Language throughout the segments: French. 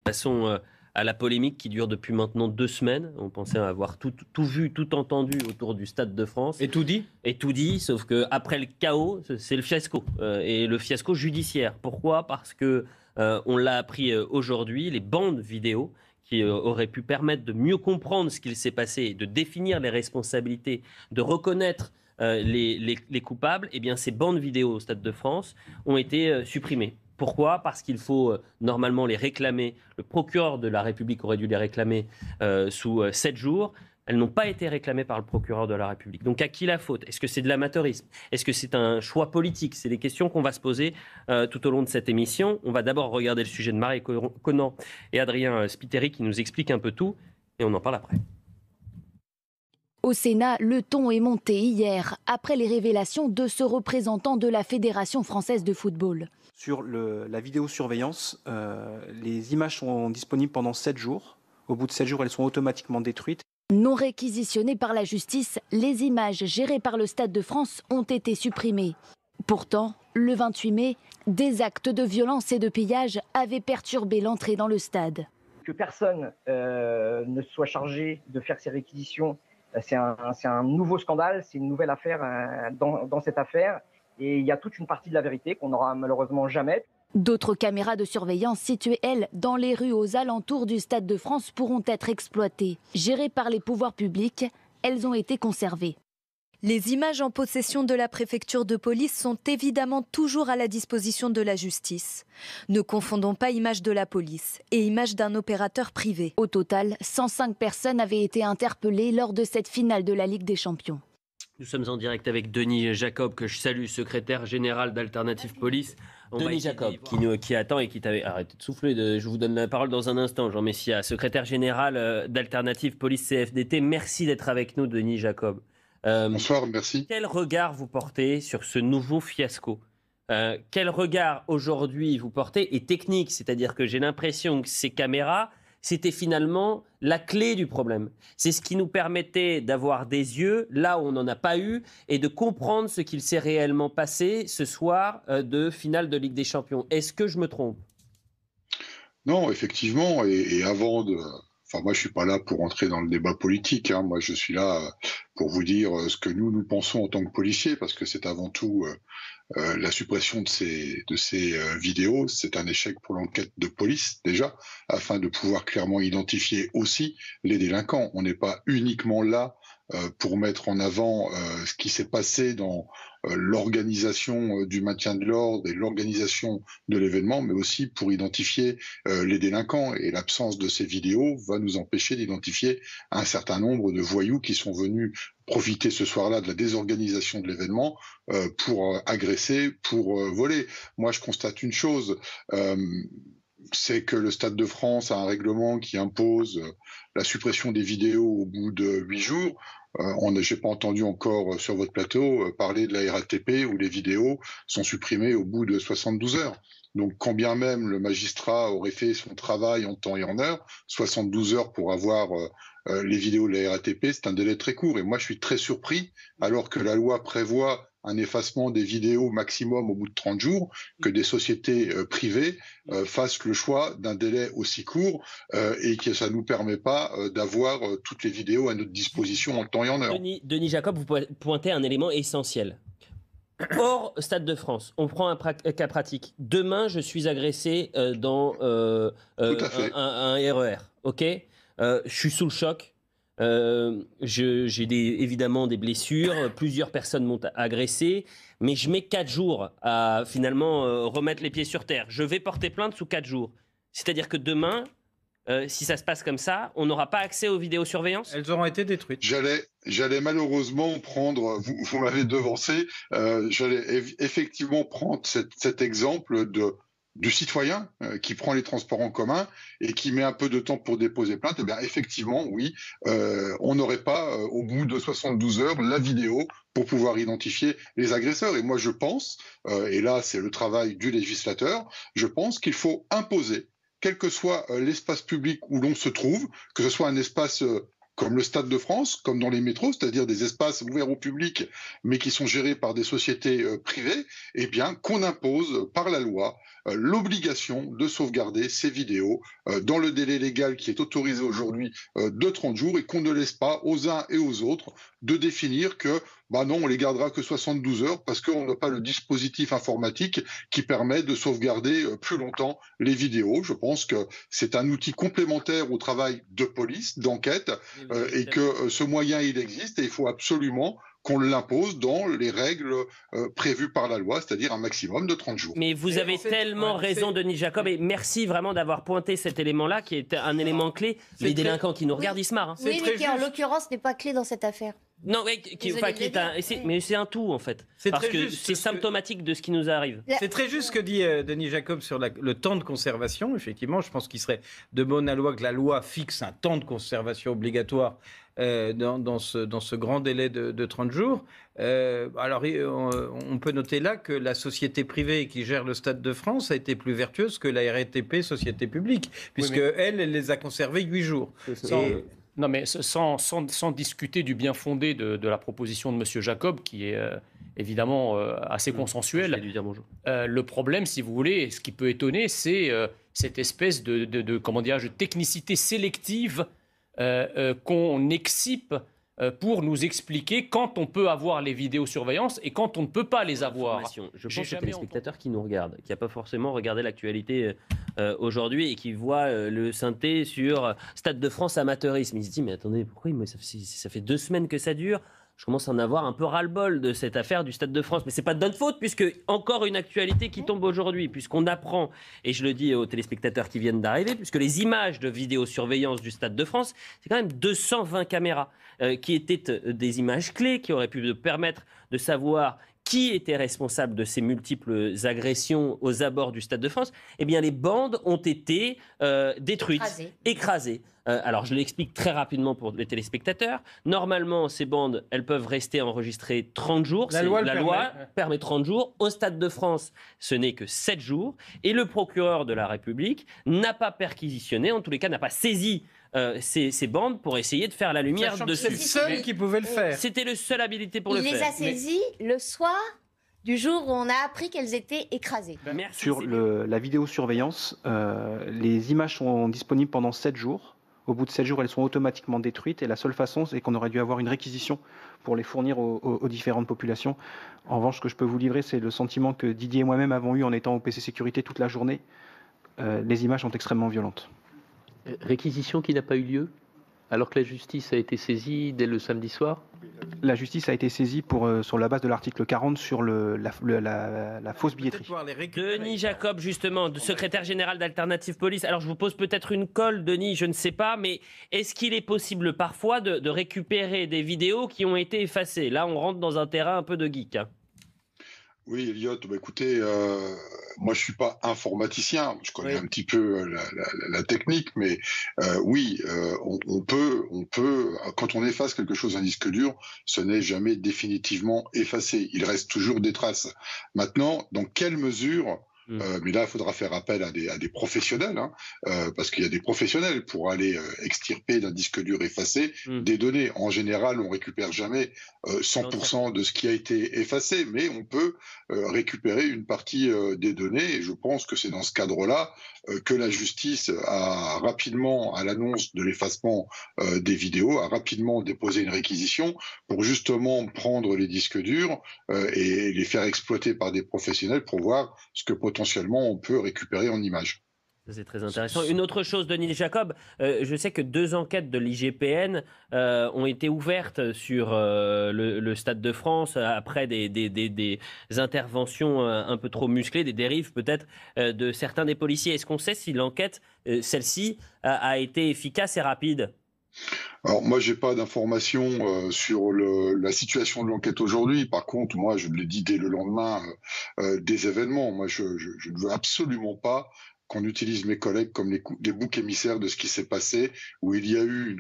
Passons à la polémique qui dure depuis maintenant 2 semaines. On pensait avoir tout vu, tout entendu autour du Stade de France. Et tout dit ? Et tout dit, sauf qu'après le chaos, c'est le fiasco. Et le fiasco judiciaire. Pourquoi ? Parce que on l'a appris aujourd'hui, les bandes vidéo qui auraient pu permettre de mieux comprendre ce qu'il s'est passé, de définir les responsabilités, de reconnaître les coupables, eh bien ces bandes vidéo au Stade de France ont été supprimées. Pourquoi ? Parce qu'il faut normalement les réclamer. Le procureur de la République aurait dû les réclamer sous 7 jours. Elles n'ont pas été réclamées par le procureur de la République. Donc à qui la faute ? Est-ce que c'est de l'amateurisme ? Est-ce que c'est un choix politique ? C'est des questions qu'on va se poser tout au long de cette émission. On va d'abord regarder le sujet de Marie Conan et Adrien Spiteri qui nous expliquent un peu tout. Et on en parle après. Au Sénat, le ton est monté hier, après les révélations de ce représentant de la Fédération française de football. Sur la vidéosurveillance, les images sont disponibles pendant 7 jours. Au bout de 7 jours, elles sont automatiquement détruites. Non réquisitionnées par la justice, les images gérées par le Stade de France ont été supprimées. Pourtant, le 28 mai, des actes de violence et de pillage avaient perturbé l'entrée dans le stade. Que personne ne soit chargé de faire ces réquisitions, c'est un nouveau scandale, c'est une nouvelle affaire dans cette affaire. Et il y a toute une partie de la vérité qu'on n'aura malheureusement jamais. D'autres caméras de surveillance situées, elles, dans les rues aux alentours du Stade de France pourront être exploitées. Gérées par les pouvoirs publics, elles ont été conservées. Les images en possession de la préfecture de police sont évidemment toujours à la disposition de la justice. Ne confondons pas images de la police et images d'un opérateur privé. Au total, 105 personnes avaient été interpellées lors de cette finale de la Ligue des Champions. Nous sommes en direct avec Denis Jacob, que je salue, secrétaire général d'Alternative Police. Denis Jacob, qui attend et qui t'avait... Arrêtez de souffler, je vous donne la parole dans un instant, Jean Messia, secrétaire général d'Alternative Police CFDT. Merci d'être avec nous, Denis Jacob. Bonsoir, merci. Quel regard vous portez sur ce nouveau fiasco ? Quel regard aujourd'hui vous portez ? Et technique, c'est-à-dire que j'ai l'impression que ces caméras, c'était finalement la clé du problème. C'est ce qui nous permettait d'avoir des yeux là où on n'en a pas eu et de comprendre ce qu'il s'est réellement passé ce soir de finale de Ligue des Champions. Est-ce que je me trompe ? Non, effectivement, et avant de... Enfin, moi, je suis pas là pour entrer dans le débat politique. Moi, je suis là pour vous dire ce que nous pensons en tant que policiers, parce que c'est avant tout la suppression de ces vidéos. C'est un échec pour l'enquête de police, déjà, afin de pouvoir clairement identifier aussi les délinquants. On n'est pas uniquement là pour mettre en avant ce qui s'est passé dans l'organisation du maintien de l'ordre et l'organisation de l'événement, mais aussi pour identifier les délinquants. Et l'absence de ces vidéos va nous empêcher d'identifier un certain nombre de voyous qui sont venus profiter ce soir-là de la désorganisation de l'événement pour agresser, pour voler. Moi, je constate une chose, c'est que le Stade de France a un règlement qui impose la suppression des vidéos au bout de 8 jours. J'ai pas entendu encore sur votre plateau parler de la RATP où les vidéos sont supprimées au bout de 72 heures. Donc, quand bien même le magistrat aurait fait son travail en temps et en heure, 72 heures pour avoir les vidéos de la RATP, c'est un délai très court. Et moi, je suis très surpris, alors que la loi prévoit un effacement des vidéos maximum au bout de 30 jours, que des sociétés privées fassent le choix d'un délai aussi court et que ça ne nous permet pas d'avoir toutes les vidéos à notre disposition en temps et en heure. Denis Jacob, vous pointez un élément essentiel. Hors Stade de France, on prend un cas pratique. Demain, je suis agressé dans un RER, ok ? Je suis sous le choc. J'ai évidemment des blessures, plusieurs personnes m'ont agressé, mais je mets 4 jours à finalement remettre les pieds sur terre. Je vais porter plainte sous 4 jours. C'est-à-dire que demain, si ça se passe comme ça, on n'aura pas accès aux vidéosurveillances ? Elles auront été détruites. J'allais malheureusement prendre, vous m'avez devancé, j'allais effectivement prendre cet exemple du citoyen qui prend les transports en commun et qui met un peu de temps pour déposer plainte. Eh bien, effectivement, oui, on n'aurait pas, au bout de 72 heures, la vidéo pour pouvoir identifier les agresseurs. Et moi, je pense, et là, c'est le travail du législateur, je pense qu'il faut imposer, quel que soit l'espace public où l'on se trouve, que ce soit un espace comme le Stade de France, comme dans les métros, c'est-à-dire des espaces ouverts au public, mais qui sont gérés par des sociétés privées, eh bien, qu'on impose par la loi l'obligation de sauvegarder ces vidéos dans le délai légal qui est autorisé aujourd'hui de 30 jours et qu'on ne laisse pas aux uns et aux autres de définir que non, on les gardera que 72 heures parce qu'on n'a pas le dispositif informatique qui permet de sauvegarder plus longtemps les vidéos. Je pense que c'est un outil complémentaire au travail de police, d'enquête, et que ce moyen, il existe et il faut absolument qu'on l'impose dans les règles prévues par la loi, c'est-à-dire un maximum de 30 jours. Mais vous avez tellement raison, Denis Jacob, et merci vraiment d'avoir pointé cet élément-là, qui est un élément clé. Les délinquants qui nous regardent, ils se marrent. Hein. Oui, mais qui en l'occurrence n'est pas clé dans cette affaire. Non, mais c'est un tout en fait. Parce que c'est symptomatique de ce qui nous arrive. C'est très juste ce que dit Denis Jacob sur le temps de conservation. Effectivement, je pense qu'il serait de bonne loi que la loi fixe un temps de conservation obligatoire dans ce grand délai de 30 jours. Alors, on peut noter là que la société privée qui gère le Stade de France a été plus vertueuse que la RATP, société publique, puisque elle les a conservés 8 jours. Non, mais sans discuter du bien fondé de la proposition de M. Jacob, qui est évidemment assez consensuelle. Le problème, si vous voulez, et ce qui peut étonner, c'est cette espèce de technicité sélective qu'on excipe pour nous expliquer quand on peut avoir les vidéosurveillances et quand on ne peut pas les avoir. Je pense aux téléspectateurs qui nous regardent, qui n'ont pas forcément regardé l'actualité aujourd'hui et qui voient le synthé sur Stade de France amateurisme. Ils se disent, mais attendez, pourquoi ça fait 2 semaines que ça dure ? Je commence à en avoir un peu ras-le-bol de cette affaire du Stade de France. Mais ce n'est pas de notre faute, puisque encore une actualité qui tombe aujourd'hui, puisqu'on apprend, et je le dis aux téléspectateurs qui viennent d'arriver, puisque les images de vidéosurveillance du Stade de France, c'est quand même 220 caméras qui étaient des images clés, qui auraient pu nous permettre de savoir qui était responsable de ces multiples agressions aux abords du Stade de France. Eh bien, les bandes ont été détruites, écrasées. Alors, je l'explique très rapidement pour les téléspectateurs. Normalement, ces bandes, elles peuvent rester enregistrées 30 jours. La loi permet 30 jours. Au Stade de France, ce n'est que 7 jours. Et le procureur de la République n'a pas perquisitionné, en tous les cas, n'a pas saisi ces bandes pour essayer de faire la lumière dessus. C'est le seul qui pouvait le faire. C'était le seul habilité pour le faire. Il les a saisies le soir du jour où on a appris qu'elles étaient écrasées. Sur la vidéosurveillance, les images sont disponibles pendant 7 jours. Au bout de 7 jours, elles sont automatiquement détruites et la seule façon, c'est qu'on aurait dû avoir une réquisition pour les fournir aux différentes populations. En revanche, ce que je peux vous livrer, c'est le sentiment que Didier et moi-même avons eu en étant au PC Sécurité toute la journée. Les images sont extrêmement violentes. Réquisition qui n'a pas eu lieu, alors que la justice a été saisie dès le samedi soir ? La justice a été saisie sur la base de l'article 40 sur la fausse billetterie. Denis Jacob, justement, secrétaire général d'Alternative Police. Alors, je vous pose peut-être une colle, Denis, je ne sais pas, mais est-ce qu'il est possible parfois de récupérer des vidéos qui ont été effacées ? Là, on rentre dans un terrain un peu de geek. Hein. Oui, Elliot, écoutez, moi je suis pas informaticien, je connais un petit peu la technique, mais oui, on peut, quand on efface quelque chose d'un disque dur, ce n'est jamais définitivement effacé, il reste toujours des traces. Maintenant, dans quelle mesure mais là, il faudra faire appel à des professionnels, hein, parce qu'il y a des professionnels pour aller extirper d'un disque dur effacé des données. En général, on récupère jamais 100% de ce qui a été effacé, mais on peut récupérer une partie des données. Et je pense que c'est dans ce cadre-là que la justice a rapidement, à l'annonce de l'effacement des vidéos, a rapidement déposé une réquisition pour justement prendre les disques durs et les faire exploiter par des professionnels pour voir ce que potentiellement on peut récupérer en images. C'est très intéressant. Une autre chose, Denis Jacob, je sais que 2 enquêtes de l'IGPN ont été ouvertes sur le Stade de France après des interventions un peu trop musclées, des dérives peut-être de certains des policiers. Est-ce qu'on sait si l'enquête, celle-ci, a été efficace et rapide ? Alors moi, j'ai pas d'informations sur la situation de l'enquête aujourd'hui. Par contre, moi, je l'ai dit dès le lendemain des événements. Moi, je ne veux absolument pas qu'on utilise mes collègues comme les boucs émissaires de ce qui s'est passé, où il y a eu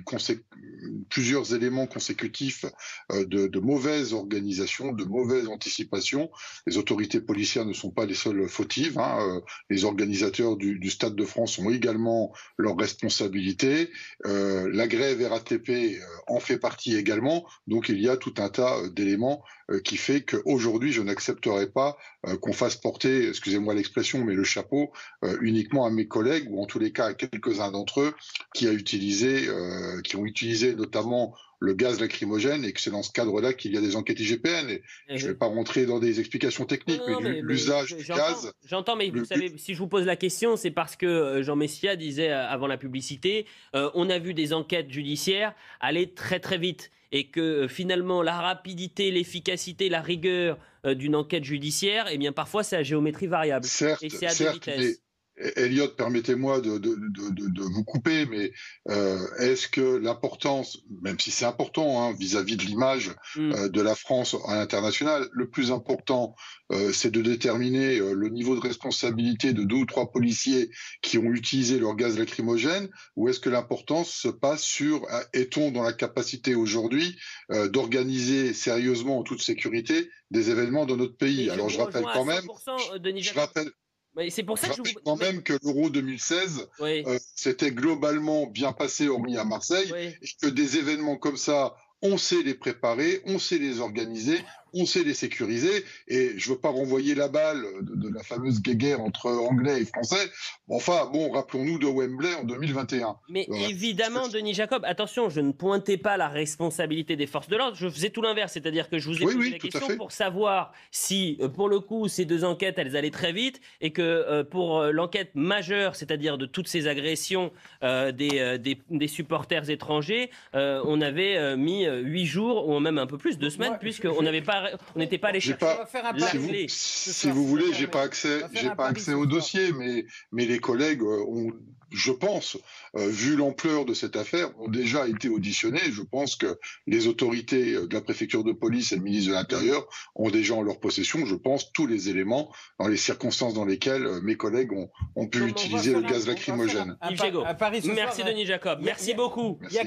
plusieurs éléments consécutifs de mauvaise organisation, de mauvaise anticipation. Les autorités policières ne sont pas les seules fautives. Les organisateurs du Stade de France ont également leurs responsabilités. La grève RATP en fait partie également. Donc il y a tout un tas d'éléments qui fait qu'aujourd'hui, je n'accepterai pas qu'on fasse porter, excusez-moi l'expression, mais le chapeau uniquement à mes collègues, ou en tous les cas à quelques-uns d'entre eux, qui ont utilisé notamment le gaz lacrymogène, et que c'est dans ce cadre-là qu'il y a des enquêtes IGPN. Et je ne vais pas rentrer dans des explications techniques, mais l'usage du gaz... J'entends, mais vous savez, si je vous pose la question, c'est parce que Jean Messia disait avant la publicité, on a vu des enquêtes judiciaires aller très très vite, et que finalement la rapidité, l'efficacité, la rigueur d'une enquête judiciaire, eh bien parfois c'est à géométrie variable. Certes, et c'est à deux vitesses. Elliot, permettez-moi de vous couper, mais est-ce que l'importance, même si c'est important vis-à-vis de l'image de la France à l'international, le plus important, c'est de déterminer le niveau de responsabilité de 2 ou 3 policiers qui ont utilisé leur gaz lacrymogène, ou est-ce que l'importance se passe sur, est-on dans la capacité aujourd'hui d'organiser sérieusement en toute sécurité des événements dans notre pays? Alors je rappelle quand même, c'est pour ça que je rappelle quand même que l'Euro 2016 s'était globalement bien passé, hormis à Marseille, et que des événements comme ça, on sait les préparer, on sait les organiser, on sait les sécuriser, et je ne veux pas renvoyer la balle de la fameuse guéguerre entre Anglais et Français. Enfin, bon, rappelons-nous de Wembley en 2021. Mais évidemment, Denis Jacob, attention, je ne pointais pas la responsabilité des forces de l'ordre, je faisais tout l'inverse, c'est-à-dire que je vous ai posé la question pour savoir si, pour le coup, ces 2 enquêtes, elles allaient très vite, et que pour l'enquête majeure, c'est-à-dire de toutes ces agressions des supporters étrangers, on avait mis 8 jours, ou même un peu plus, 2 semaines, puisqu'on n'avait pas... On n'était pas allé chercher la clé. Si vous voulez, j'ai pas accès au dossier, mais les collègues ont, je pense, vu l'ampleur de cette affaire, ont déjà été auditionnés. Je pense que les autorités de la préfecture de police et le ministre de l'Intérieur ont déjà en leur possession, je pense, tous les éléments dans les circonstances dans lesquelles mes collègues ont pu utiliser le gaz lacrymogène. Merci Denis Jacob, merci beaucoup. Merci.